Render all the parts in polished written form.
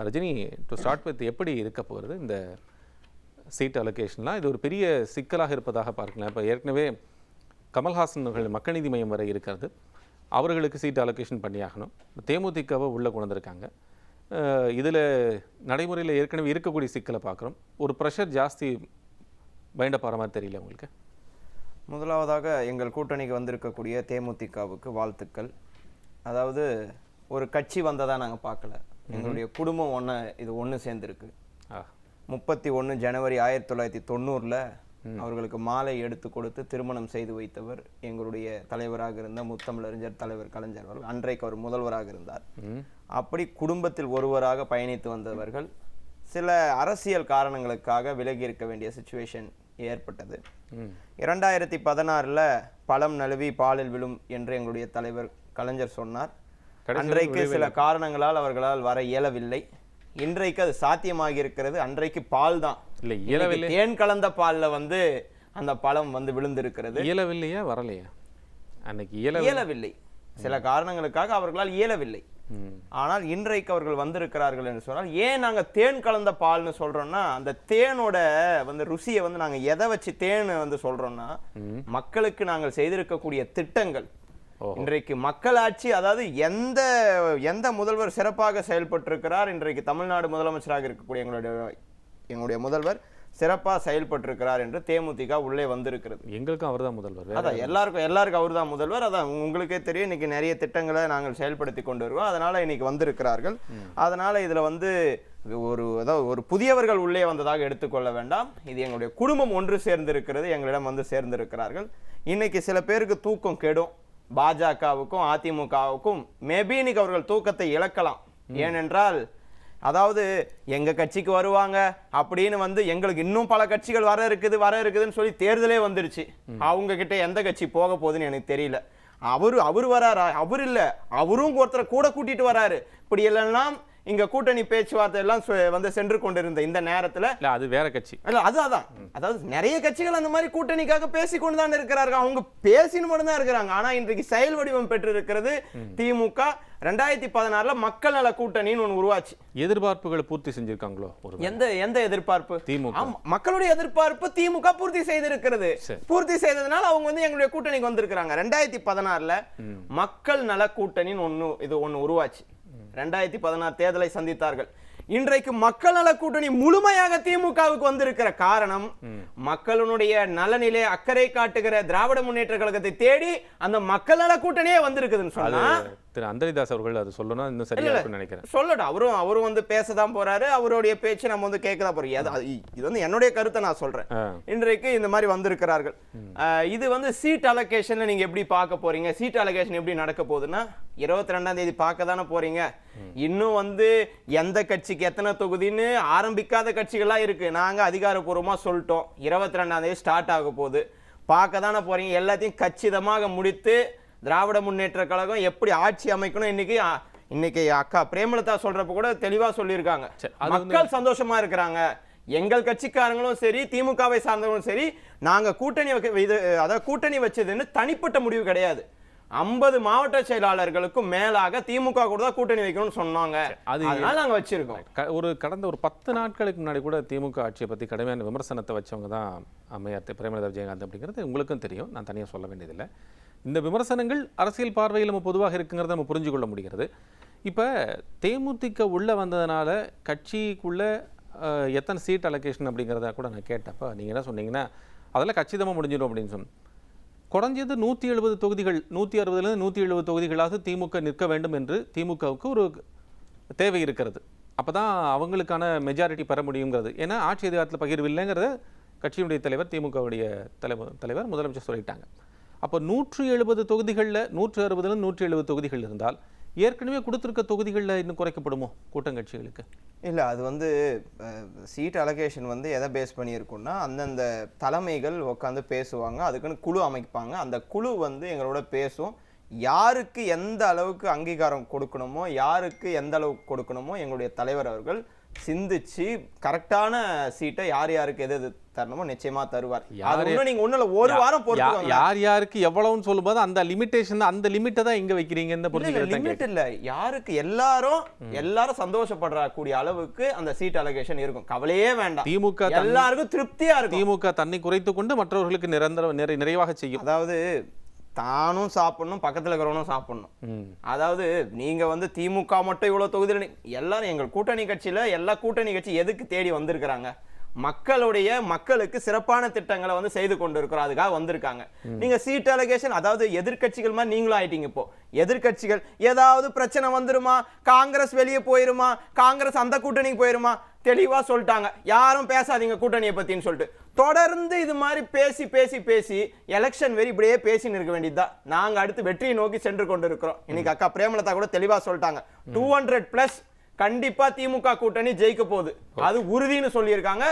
Rajini, to start with எப்படி இருக்க போகிறது இந்த சீட் அலோகேஷன்லாம்? இது ஒரு பெரிய சிக்கலாக இருப்பதாக பார்க்கலாம். இப்போ ஏற்கனவே கமல்ஹாசன் அவர்கள் மக்கள் நீதி மையம் வரை இருக்கிறது, அவர்களுக்கு சீட் அலோகேஷன் பண்ணியாகணும். தேமுதிகவை உள்ளே கொண்டு வந்திருக்காங்க. இதில் நடைமுறையில் ஏற்கனவே இருக்கக்கூடிய சிக்கலை பார்க்குறோம். ஒரு ப்ரெஷர் ஜாஸ்தி பயண்டப்பாற மாதிரி தெரியல உங்களுக்கு? முதலாவதாக எங்கள் கூட்டணிக்கு வந்திருக்கக்கூடிய தேமுதிகவுக்கு வாழ்த்துக்கள். அதாவது ஒரு கட்சி வந்ததாக நாங்கள் பார்க்கல, எங்களுடைய குடும்பம் ஒன்று சேர்ந்துருக்கு. 31 ஜனவரி 1990 அவர்களுக்கு மாலை எடுத்து கொடுத்து திருமணம் செய்து வைத்தவர் எங்களுடைய தலைவராக இருந்த முத்தமிழறிஞர் தலைவர் கலைஞர் அவர்கள். அன்றைக்கு அவர் முதல்வராக இருந்தார். அப்படி குடும்பத்தில் ஒருவராக பயணித்து வந்தவர்கள் சில அரசியல் காரணங்களுக்காக விலகி இருக்க வேண்டிய சிச்சுவேஷன் ஏற்பட்டது. 2016 பழம் நழுவி பாலில் விழும் என்று எங்களுடைய தலைவர் கலைஞர் சொன்னார். அன்றைக்கு சில காரணங்களால் அவர்களால் வர இயலவில்லை. இன்றைக்கு அது சாத்தியமாகி இருக்கிறது. அன்றைக்கு பால் தான் இல்லை, தேன் கலந்த பால்ல அந்த பழம் விழுந்திருக்கிறது. இயலவில்லையா? வரலையா? அன்னைக்கு இயலவில்லை, சில காரணங்களுக்காக அவர்களால் இயலவில்லை. ஆனால் இன்றைக்கு அவர்கள் வந்திருக்கிறார்கள் என்று சொன்னால், ஏன் நாங்க தேன் கலந்த பால்னு சொல்றோம்னா, அந்த தேனோட ருசியை நாங்க எதை வச்சு தேன் சொல்றோம்னா, மக்களுக்கு நாங்கள் செய்திருக்கக்கூடிய திட்டங்கள். இன்றைக்கு மக்களாட்சி, அதாவது எந்த முதல்வர் சிறப்பாக செயல்பட்டிருக்கிறார், இன்றைக்கு தமிழ்நாடு முதலமைச்சராக இருக்கக்கூடிய எங்களுடைய முதல்வர் சிறப்பாக செயல்பட்டிருக்கிறார் என்று தேமுதிக உள்ளே வந்திருக்கிறது. எங்களுக்கும் அவர் தான் முதல்வர். அதான் எல்லாருக்கும் அவர் தான் முதல்வர். அதான் உங்களுக்கே தெரியும், இன்னைக்கு நிறைய திட்டங்களை நாங்கள் செயல்படுத்தி கொண்டு வருவோம். அதனால இன்னைக்கு வந்திருக்கிறார்கள். அதனால இதுல ஒரு புதியவர்கள் உள்ளே வந்ததாக எடுத்துக்கொள்ள வேண்டாம். இது எங்களுடைய குடும்பம் ஒன்று சேர்ந்திருக்கிறது, எங்களிடம் சேர்ந்திருக்கிறார்கள். இன்னைக்கு சில பேருக்கு தூக்கம் கெடும். பாஜகவுக்கும் அதிமுகவுக்கும் மேபி இன்னைக்கு அவர்கள் தூக்கத்தை இழக்கலாம். ஏனென்றால், அதாவது எங்க கட்சிக்கு வருவாங்க அப்படின்னு எங்களுக்கு இன்னும் பல கட்சிகள் வர இருக்குதுன்னு சொல்லி தேர்தலே வந்துருச்சு. அவங்க கிட்ட எந்த கட்சி போக போகுதுன்னு எனக்கு தெரியல. அவரு வராரா? அவர் இல்ல, அவரும் ஒருத்தரை கூட கூட்டிட்டு வராரு. இப்படி எல்லாம் இங்க கூட்டணி பேச்சுவார்த்தை எல்லாம் சென்று கொண்டிருந்த இந்த நேரத்துல அது வேற கட்சி இல்ல, அதாவது நிறைய கட்சிகள் அந்த மாதிரி கூட்டணிக்காக பேசிக்கொண்டுதான் இருக்கிறார்கள். அவங்க பேசின்னு மட்டும் தான் இருக்கிறாங்க. ஆனா இன்றைக்கு செயல் வடிவம் பெற்று இருக்கிறது திமுக. 2016 மக்கள் நல கூட்டணின்னு ஒன்று உருவாச்சு. எதிர்பார்ப்புகளை பூர்த்தி செஞ்சிருக்காங்களோ? எந்த எதிர்பார்ப்பு? திமுக மக்களுடைய எதிர்பார்ப்பு திமுக பூர்த்தி செய்திருக்கிறது. பூர்த்தி செய்ததுனால அவங்க எங்களுடைய கூட்டணிக்கு வந்திருக்கிறாங்க. 2016 மக்கள் நல கூட்டணின்னு ஒன்னு உருவாச்சு. 2016 தேர்தலை சந்தித்தார்கள். இன்றைக்கு மக்கள் நல கூட்டணி முழுமையாக திமுகவுக்கு வந்திருக்கிற காரணம், மக்களுடைய நலனிலே அக்கறை காட்டுகிற திராவிட முன்னேற்ற கழகத்தை தேடி அந்த மக்கள் நல கூட்டணியே வந்திருக்குதுன்னு சொன்னா, திரு அந்தரிதாஸ் அவர்கள் அது சொல்லணும், இன்னும் சரியா இருக்கும்னு நினைக்கிறேன். சொல்லட்டும், அவரும் பேசதான் போறாரு. அவருடைய பேச்சு நம்ம கேட்கதான் போறோம். இது என்னுடைய கருத்தை நான் சொல்றேன். இன்றைக்கு இந்த மாதிரி வந்திருக்கிறார்கள். இது சீட் அலோகேஷன்ல நீங்க எப்படி பார்க்க போறீங்க? சீட் அலோகேஷன் எப்படி நடக்க போகுதுன்னா, 22ஆம் தேதி பார்க்க தானே போறீங்க. இன்னும் எந்த கட்சிக்கு எத்தனை தொகுதின்னு ஆரம்பிக்காத கட்சிகளா இருக்கு. நாங்க அதிகாரப்பூர்வமா சொல்லிட்டோம், 22ஆம் தேதி ஸ்டார்ட் ஆக போகுது. பார்க்க தானே போறீங்க. எல்லாத்தையும் கச்சிதமாக முடித்து திராவிட முன்னேற்ற கழகம் எப்படி ஆட்சி அமைக்கணும் இன்னைக்கு அக்கா பிரேமலதா சொல்றப்ப கூட தெளிவா சொல்லியிருக்காங்க. மக்கள் சந்தோஷமா இருக்கிறாங்க. எங்கள் கட்சிக்காரங்களும் சரி, திமுகவை சார்ந்தவங்களும் சரி, நாங்க கூட்டணி வச்சதுன்னு தனிப்பட்ட முடிவு கிடையாது. 50 மாவட்ட செயலாளர்களுக்கும் மேலாக திமுக கூட தான் கூட்டணி வைக்கணும்னு சொன்னாங்க. அதனால நாங்க வச்சிருக்கோம். கடந்த ஒரு 10 நாட்களுக்கு முன்னாடி கூட திமுக ஆட்சியை பத்தி கடுமையான விமர்சனத்தை வச்சவங்க தான் அம்மையார் பிரேமலதா விஜயகாந்த் அப்படிங்கிறது உங்களுக்கும் தெரியும், நான் தனியாக சொல்ல வேண்டியதில்லை. இந்த விமர்சனங்கள் அரசியல் பார்வையில் நம்ம பொதுவாக இருக்குங்கிறத நம்ம புரிஞ்சு கொள்ள முடிகிறது. இப்போ தேமுதிக உள்ளே வந்ததுனால கட்சிக்குள்ளே எத்தனை சீட் அலோகேஷன் அப்படிங்கிறத கூட நான் கேட்டப்போ நீங்கள் என்ன சொன்னீங்கன்னா, அதெல்லாம் கச்சிதமாக முடிஞ்சிடும் அப்படின்னு சொன்னேன். குறைஞ்சது 170 தொகுதிகள், 160 170 தொகுதிகளாக திமுக நிற்க வேண்டும் என்று திமுகவுக்கு ஒரு தேவை இருக்கிறது. அப்போ தான் அவங்களுக்கான மெஜாரிட்டி பெற முடியுங்கிறது. ஏன்னா ஆட்சி அதிகாரத்தில் பகிர்வு இல்லைங்கிறத கட்சியினுடைய தலைவர், திமுகவுடைய தலைவர் முதலமைச்சர் சொல்லிட்டாங்க. அப்போ 170 தொகுதிகளில் 160 170 தொகுதிகள் இருந்தால் ஏற்கனவே கொடுத்துருக்க தொகுதிகளில் இன்னும் குறைக்கப்படுமோ கூட்டங்கட்சிகளுக்கு? இல்லை, அது சீட் அலோகேஷன் எதை பேஸ் பண்ணியிருக்குன்னா, அந்தந்த தலைமைகள் உட்காந்து பேசுவாங்க. அதுக்குன்னு குழு அமைப்பாங்க. அந்த குழு எங்களோட பேசும். யாருக்கு எந்த அளவுக்கு அங்கீகாரம் கொடுக்கணுமோ, யாருக்கு எந்த அளவுக்கு கொடுக்கணுமோ எங்களுடைய தலைவர் அவர்கள் சிந்திச்சு கரெக்டான சீட்டை யார் யாருக்கு எது தரணுமோ நிச்சயமா தருவார். அது இன்னும் நீங்க ஒண்ணுல ஒரு வாரம் பொறுத்து யார் யாருக்கு எவ்வளவுன்னு சொல்லும்போது அந்த லிமிட்டேஷன், அந்த லிமிட்டை தான் இங்க வைக்கிறீங்க. இந்த லிமிட் இல்ல, யாருக்கு எல்லாரும் சந்தோஷப்படுற கூடிய அளவுக்கு அந்த சீட் அலோகேஷன் இருக்கும். கவலையே வேண்டாம். திமுக எல்லாருக்கும் திருப்தியா இருக்கும். திமுக தன்னை குறைத்து கொண்டு மற்றவர்களுக்கு நிறைவாக செய்யும். அதாவது தானும் சாப்பிடணும், பக்கத்துல இருக்கிறவனும் சாப்பிடணும். அதாவது நீங்க வந்து திமுக மட்டும் இவ்வளவு தொகுதியில் எல்லாரும் எங்கள் கூட்டணி கட்சியில எல்லா கூட்டணி கட்சி எதுக்கு தேடி வந்திருக்கிறாங்க? மக்களுக்கு சிறப்பான திட்டங்களை வந்து செய்து கொண்டு இருக்கிறோம், அதுக்காக வந்திருக்காங்க. நீங்க சீட் அலோகேஷன், அதாவது எதிர்கட்சிகள் மாதிரி நீங்களும் ஆயிட்டீங்க. இப்போ எதிர்கட்சிகள் ஏதாவது பிரச்சனை வந்துருமா, காங்கிரஸ் வெளியே போயிருமா, காங்கிரஸ் அந்த கூட்டணிக்கு போயிருமா, தெளிவா சொல்லிட்டாங்க, யாரும் பேசாதீங்க கூட்டணியை பத்தின்னு சொல்லிட்டு. தொடர்ந்து இது மாதிரி பேசி பேசி பேசி எலெக்ஷன் வெறி இப்படியே பேசின்னு இருக்க வேண்டியதுதான். நாங்க அடுத்து வெற்றியை நோக்கி சென்று கொண்டு இருக்கிறோம். இன்னைக்கு அக்கா பிரேமலதா கூட தெளிவா சொல்லிட்டாங்க, 200+ கண்டிப்பா திமுக கூட்டணி ஜெயிக்க போகுது, அது உறுதின்னு சொல்லியிருக்காங்க.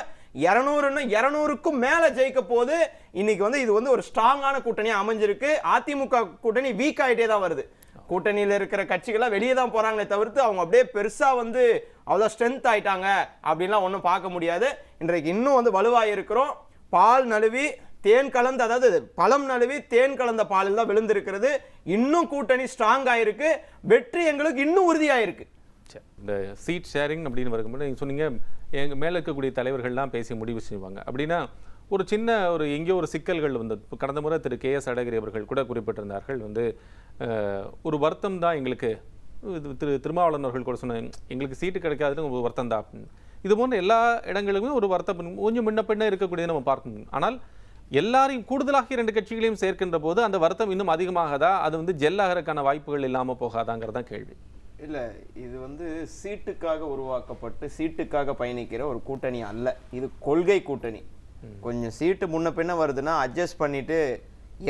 200க்கும் மேல ஜெயிக்க போகுது. இன்னைக்கு வந்து இது வந்து ஒரு ஸ்ட்ராங்கான கூட்டணியா அமைஞ்சிருக்கு. அதிமுக கூட்டணி வீக் ஆயிட்டே தான் வருது. கூட்டணியில இருக்கிற கட்சிகள்லாம் வெளியே தான் போறாங்களே தவிர்த்து அவங்க அப்படியே பெருசா வந்து அவ்வளோ ஸ்ட்ரென்த் ஆயிட்டாங்க அப்படின்லாம் ஒன்றும் பார்க்க முடியாது. இன்றைக்கு இன்னும் வந்து வலுவாக இருக்கிறோம். பால் நழுவி தேன் கலந்து, அதாவது பழம் நழுவி தேன் கலந்த பாலில் தான் விழுந்திருக்கிறது. இன்னும் கூட்டணி ஸ்ட்ராங் ஆயிருக்கு. வெற்றி எங்களுக்கு இன்னும் உறுதியாயிருக்கு. இந்த சீட் ஷேரிங் அப்படின்னு வரும்போது நீங்கள் சொன்னீங்க எங்க மேலே இருக்கக்கூடிய தலைவர்கள்லாம் பேசி முடிவு செய்வாங்க அப்படின்னா, ஒரு சின்ன எங்கேயோ ஒரு சிக்கல்கள் வந்து கடந்த முறை திரு KS அழகிரி அவர்கள் கூட குறிப்பிட்டிருந்தார்கள். வந்து ஒரு வருத்தம் தான் எங்களுக்கு, திருமாவளவன் அவர்கள் கூட சொன்ன எங்களுக்கு சீட்டு கிடைக்காதுன்னு ஒரு வருத்தம் தான். இது போன்ற எல்லா இடங்களுமே ஒரு வருத்தம் கொஞ்சம் முன்ன பின்ன இருக்கக்கூடியது நம்ம பார்க்கணும். ஆனால் எல்லாரையும் கூடுதலாக 2 கட்சிகளையும் சேர்க்கின்ற போது அந்த வருத்தம் இன்னும் அதிகமாகதா, அது வந்து ஜெல்லாகிறதுக்கான வாய்ப்புகள் இல்லாமல் போகாதாங்கிறதான் கேள்வி. இல்ல, இது வந்து சீட்டுக்காக உருவாக்கப்பட்டு சீட்டுக்காக பயணிக்கிற ஒரு கூட்டணி அல்ல. இது கொள்கை கூட்டணி. கொஞ்சம் சீட்டு முன்ன பின்ன வருதுன்னா அட்ஜஸ்ட் பண்ணிட்டு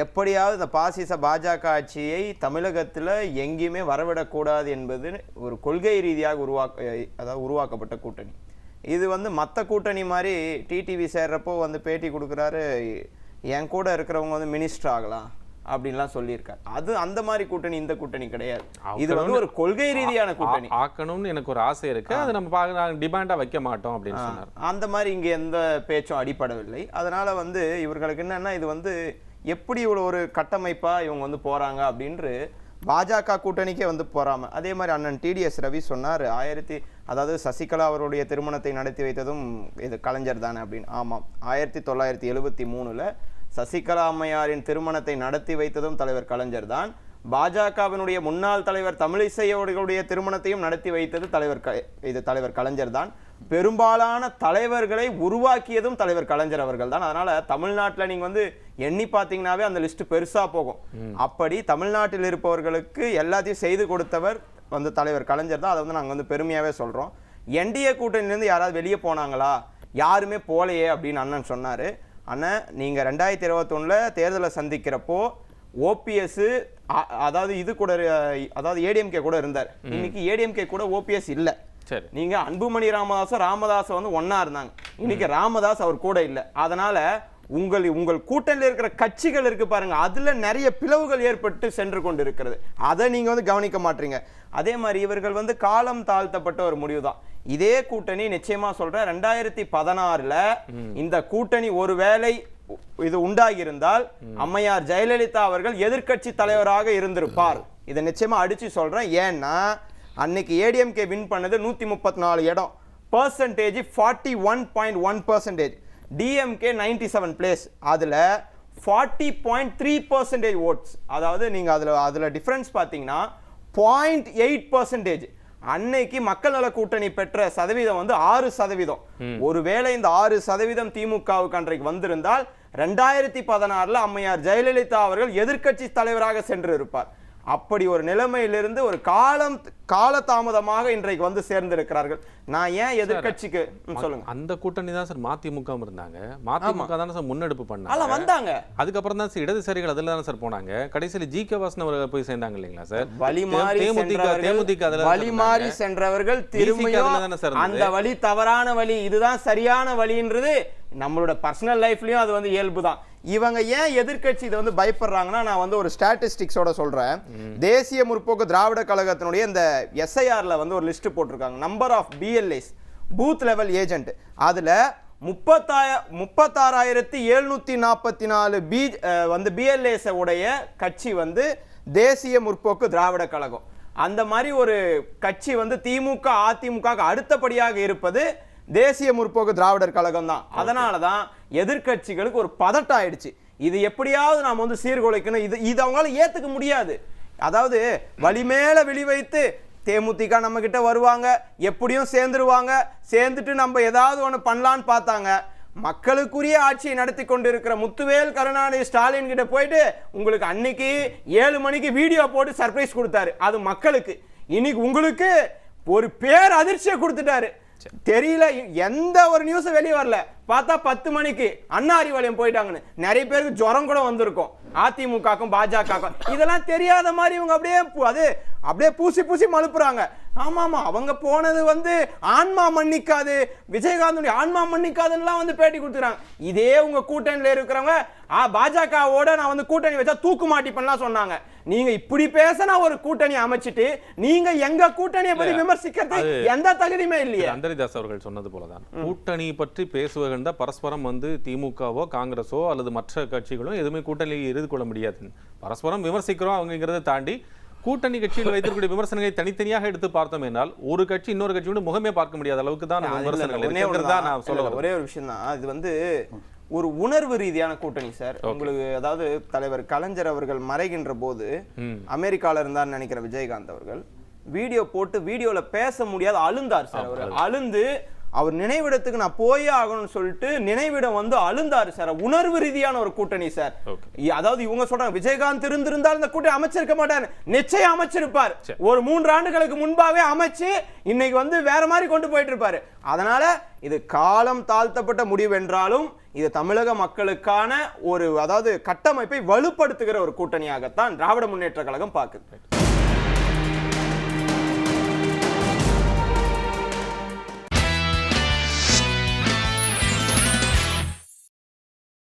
எப்படியாவது இந்த பாசிச பாஜக ஆட்சியை தமிழகத்தில் எங்கேயுமே வரவிடக்கூடாது என்பது ஒரு கொள்கை ரீதியாக உருவாக்கப்பட்ட கூட்டணி. இது வந்து மற்ற கூட்டணி மாதிரி டிடிவி சேர்றப்போ வந்து பேட்டி கொடுக்குறாரு, என் கூட இருக்கிறவங்க வந்து மினிஸ்டர் ஆகலாம் அப்படின்லாம் சொல்லியிருக்காரு. அது அந்த மாதிரி கூட்டணி இந்த கூட்டணி கிடையாது. இது வந்து ஒரு கொள்கை ரீதியான கூட்டணி. ஆக்கணும்னு எனக்கு ஒரு ஆசை இருக்கு, அது நம்ம டிமாண்டா வைக்க மாட்டோம் அப்படின்னு சொன்னார். அந்த மாதிரி இங்க எந்த பேச்சும் அடிப்படவில்லை. அதனால வந்து இவர்களுக்கு என்னன்னா, இது வந்து எப்படி இவ்வளவு ஒரு கட்டமைப்பா இவங்க வந்து போறாங்க அப்படின்று பாஜக கூட்டணிக்கே வந்து போறாம. அதே மாதிரி அண்ணன் TDS ரவி சொன்னார், அதாவது சசிகலா அவருடைய திருமணத்தை நடத்தி வைத்ததும் இது கலைஞர் தானே அப்படின்னு. ஆமாம், 1973ல் சசிகலா அம்மையாரின் திருமணத்தை நடத்தி வைத்ததும் தலைவர் கலைஞர் தான். பாஜகவினுடைய முன்னாள் தலைவர் தமிழிசை அவர்களுடைய திருமணத்தையும் நடத்தி வைத்தது தலைவர் கலைஞர் தான். பெரும்பாலான தலைவர்களை உருவாக்கியதும் தலைவர் கலைஞர் அவர்கள் தான். அதனால தமிழ்நாட்டில் நீங்க வந்து எண்ணி பார்த்தீங்கன்னாவே அந்த லிஸ்ட் பெருசா போகும். அப்படி தமிழ்நாட்டில் இருப்பவர்களுக்கு எல்லாத்தையும் செய்து கொடுத்தவர் வந்து தலைவர் கலைஞர் தான். அதை வந்து நாங்கள் வந்து பெருமையாவே சொல்றோம். NDA கூட்டணியிலிருந்து யாராவது வெளியே போனாங்களா? யாருமே போலையே அப்படின்னு அண்ணன் சொன்னாரு. அண்ணன், நீங்க 2021 தேர்தலை சந்திக்கிறப்போ OPS அதாவது இது கூட, அதாவது ADMK கூட இருந்தார். இன்னைக்கு ADMK கூட OPS இல்ல. நீங்க அன்புமணி ராமதாஸ் வந்து ஒன்னா இருந்தாங்க. இன்னைக்கு ராமதாஸ் அவர் கூட இல்ல. அதனால உங்கள் கூட்டணியில் இருக்கிற கட்சிகள் இருக்கு பாருங்க, அதுல நிறைய பிளவுகள் ஏற்பட்டு சென்று கொண்டு இருக்கிறது. அதை நீங்க வந்து கவனிக்க மாட்டீங்க. அதே மாதிரி இவர்கள் வந்து காலம் தாழ்த்தப்பட்ட ஒரு முடிவு தான். இதே கூட்டணி நிச்சயமா சொல்றேன், 2016ல் இந்த கூட்டணி ஒருவேளை இது உண்டாகி இருந்தால் அம்மையார் ஜெயலலிதா அவர்கள் எதிர்கட்சி தலைவராக இருந்திருப்பார். இதை நிச்சயமா அடிச்சு சொல்றேன். ஏன்னா அன்னைக்கு ADMK வின் பண்ணது 134 இடம், பர்சன்டேஜ் 41.1%, DMK 97 பிளேஸ், அதுல 40.3% ஓட்ஸ். அதாவது நீங்க அதுல டிஃபரன்ஸ் பாத்தீங்கன்னா 0.8%. அன்னைக்கு மக்கள் நல கூட்டணி பெற்ற சதவீதம் வந்து 6%. ஒருவேளை இந்த 6% திமுகவுக்கு அன்றைக்கு வந்திருந்தால் 2016ல் அம்மையார் ஜெயலலிதா அவர்கள் எதிர்கட்சி தலைவராக சென்று இருப்பார். அப்படி ஒரு நிலைமையிலிருந்து ஒரு காலதாமதமாக இன்றைக்கு வந்து சேர்ந்திருக்கிறார்கள். நான் ஏன் எதிர்கட்சிக்கு சொல்லுங்க, அந்த கூட்டணி தான் சார் மதிமுக இருந்தாங்க. மதிமுக தானே சார் முன்னெடுப்பு பண்ணாங்க, வந்தாங்க. அதுக்கப்புறம் தான் இடதுசாரிகள் அதுல தானே சார் போனாங்க. கடைசியில் GK வாசன் அவர்கள் போய் சேர்ந்தாங்க இல்லைங்களா சார்? வழி மாறி சென்றவர்கள் திரும்பியும் அந்த வழி தவறான வழி, இதுதான் சரியான வழின்றது நம்மளோட பர்சனல் லைஃப்லயும் அது வந்து இயல்பு தான். இவங்க ஏன் எதிர்கட்சி இதை வந்து பயப்படுறாங்கன்னா, நான் வந்து ஒரு ஸ்டாட்டிஸ்டிக்ஸோட சொல்றேன். தேசிய முற்போக்கு திராவிட கழகத்தினுடைய இந்த SIRல வந்து ஒரு லிஸ்ட் போட்டிருக்காங்க. Number of BLAs booth level agent. அதுல 36,744 வந்து BLAs உடைய கட்சி வந்து தேசிய முற்போக்கு திராவிட கழகம். அந்த மாதிரி ஒரு கட்சி வந்து திமுக அதிமுக அடுத்தபடியாக இருப்பது தேசிய முற்போக்கு திராவிடர் கழகம் தான். அதனாலதான் எதிர்கட்சிகளுக்கு ஒரு பதட்டம் ஆயிடுச்சு. இது எப்படியாவது நாம வந்து சீர்குலைக்கணும், இது அவங்களால ஏத்துக்க முடியாது. அதாவது வலிமேல விழி வைத்து தேமுதிக நம்ம கிட்ட வருவாங்க, எப்படியும் சேர்ந்துருவாங்க, சேர்ந்துட்டு நம்ம ஏதாவது ஒண்ணு பண்ணலான்னு பார்த்தாங்க. மக்களுக்குரிய ஆட்சியை நடத்தி கொண்டிருக்கிற முத்துவேல் கருணாநிதி ஸ்டாலின் கிட்ட போயிட்டு உங்களுக்கு அன்னைக்கு 7 மணிக்கு வீடியோ போட்டு சர்ப்ரைஸ் கொடுத்தாரு. அது மக்களுக்கு. இன்னைக்கு உங்களுக்கு ஒரு பேர் அதிர்ச்சியை கொடுத்துட்டாரு. தெரியல, எந்த ஒரு நியூஸ் வெளியே வரல. பார்த்தா 10 மணிக்கு அண்ணா அறிவாலயம் போயிட்டாங்கன்னு நிறைய பேருக்கு ஜுரம் கூட வந்திருக்கும். அதிமுகக்கும் பாஜகக்கும் இதெல்லாம் தெரியாத மாதிரி இவங்க அப்படியே பூசி பூசி மழுப்புறாங்க. ஆமாமா, அவங்க போனது வந்து ஆன்மா மன்னிக்காது, விஜயகாந்தனுடைய ஆன்மா மன்னிக்காதுன்னு வந்து பேட்டி கொடுத்துறாங்க. இதே உங்க கூட்டணியில இருக்கிறவங்க பாஜகவோட நான் வந்து கூட்டணி வச்சா தூக்கு மாட்டிப்பேன்லாம் சொன்னாங்க. நீங்க இப்படி பேசினா ஒரு கூட்டணி அமைச்சிட்டு நீங்க எங்க கூட்டணியை பத்தி விமர்சிக்கிறது எந்த தகுதியுமே இல்லையே. அந்தரிதாஸ் அவர்கள் சொன்னது போலதான் கூட்டணி பற்றி பேசுவதா பரஸ்பரம் வந்து திமுகவோ காங்கிரஸோ அல்லது மற்ற கட்சிகளோ எதுவுமே கூட்டணியில் இருந்து கொள்ள முடியாது. பரஸ்பரம் விமர்சிக்கிறோம் அவங்கிறத தாண்டி கூட்டணி கட்சியில் வைத்திருக்கக்கூடிய விமர்சனங்களை தனித்தனியாக எடுத்து பார்த்தோம் என்றால் ஒரு கட்சி இன்னொரு கட்சியோட முகமே பார்க்க முடியாத அளவுக்கு தான் விமர்சனங்கள். ஒரே ஒரு விஷயம் தான், இது வந்து ஒரு உணர்வு ரீதியான கூட்டணி சார். உங்களுக்கு அதாவது தலைவர் கலைஞர் அவர்கள் மறைகின்ற போது அமெரிக்கால இருந்தார் நினைக்கிற விஜயகாந்த் அவர்கள் வீடியோ போட்டு வீடியோல பேச முடியாது அழுந்தார் சார். அவர் அழுந்து அவர் நினைவிடத்துக்கு நான் போயே ஆகணும்னு சொல்லிட்டு நினைவிடம் வந்து அழுந்தாரு சார். உணர்வு ரீதியான ஒரு கூட்டணி சார். அதாவது இவங்க சொல்றாங்க விஜயகாந்த் இருந்திருந்தால் இந்த கூட்டணி அமைச்சிருக்க மாட்டார், நிச்சயம் அமைச்சிருப்பார். ஒரு 3 ஆண்டுகளுக்கு முன்பாகவே அமைச்சு இன்னைக்கு வந்து வேற மாதிரி கொண்டு போயிட்டு இருப்பாரு. அதனால இது காலம் தாழ்த்தப்பட்ட முடிவு என்றாலும் இது தமிழக மக்களுக்கான ஒரு அதாவது கட்டமைப்பை வலுப்படுத்துகிற ஒரு கூட்டணியாகத்தான் திராவிட முன்னேற்ற கழகம் பார்க்குது.